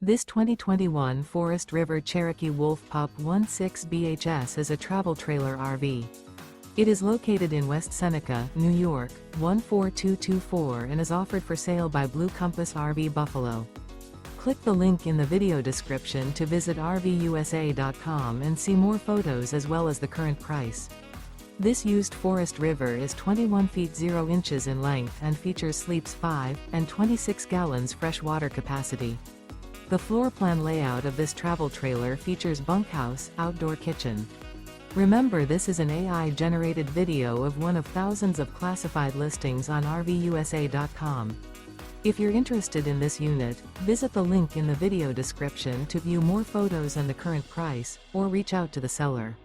This 2021 Forest River Cherokee Wolf Pup 16BHS is a travel trailer RV. It is located in West Seneca, New York, 14224 and is offered for sale by Blue Compass RV Buffalo. Click the link in the video description to visit RVUSA.com and see more photos as well as the current price. This used Forest River is 21 feet 0 inches in length and features sleeps 5 and 26 gallons fresh water capacity. The floor plan layout of this travel trailer features bunkhouse, outdoor kitchen. Remember, this is an AI-generated video of one of thousands of classified listings on RVUSA.com. If you're interested in this unit, visit the link in the video description to view more photos and the current price, or reach out to the seller.